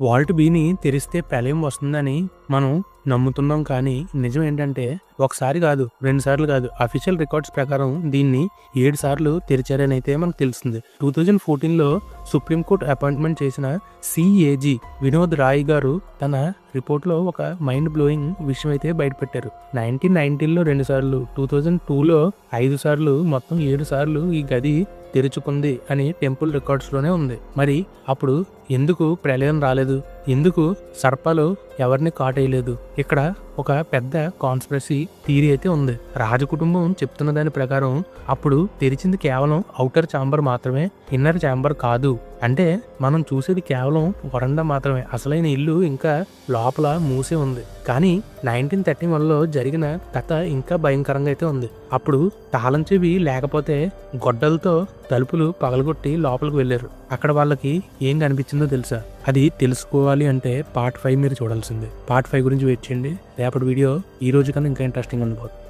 Walt బిని తెరిస్తే ప్రళయం వస్తుందని మనం నమ్ముతున్నాం. కానీ నిజం ఏంటంటే ఒకసారి కాదు, 2 సార్లు కాదు, అఫీషియల్ రికార్డ్స్ ప్రకారం దీన్ని 7 సార్లు తెరిచారని అయితే మనకు తెలుస్తుంది. 2014లో సుప్రీంకోర్టు అపాయింట్మెంట్ చేసిన సిఏజీ వినోద్ రాయ్ గారు తన రిపోర్ట్లో ఒక మైండ్ బ్లోయింగ్ విషయం అయితే బయటపెట్టారు. 1990లో 2 సార్లు, 2002లో 5 సార్లు, మొత్తం 7 సార్లు ఈ గది తెరుచుకుంది అని టెంపుల్ రికార్డ్స్ లోనే ఉంది. మరి అప్పుడు ఎందుకు ప్రళయం రాలేదు? ఎందుకు సర్పాలు ఎవరిని కాటేయలేదు? ఇక్కడ ఒక పెద్ద కాన్స్పిరసీ థియరీ అయితే ఉంది. రాజకుటుంబం చెప్తున్న దాని ప్రకారం అప్పుడు తెరిచింది కేవలం ఔటర్ ఛాంబర్ మాత్రమే, ఇన్నర్ ఛాంబర్ కాదు. అంటే మనం చూసేది కేవలం వరండా మాత్రమే, అసలైన ఇల్లు ఇంకా లోపల మూసే ఉంది. కానీ 1931లో జరిగిన కథ ఇంకా భయంకరంగా అయితే ఉంది. అప్పుడు తాళం చెవి లేకపోతే గొడ్డలతో తలుపులు పగలగొట్టి లోపలికి వెళ్ళారు. అక్కడ వాళ్ళకి ఏం కనిపించిందో తెలుసా? అది తెలుసుకోవాలి అంటే పార్ట్ 5 మీరు చూడాల్సిందే. పార్ట్ 5 గురించి వెయిట్ చేయండి. రేపటి వీడియో ఈ రోజు కన్నా ఇంకా ఇంట్రెస్టింగ్ ఉండబోతుంది.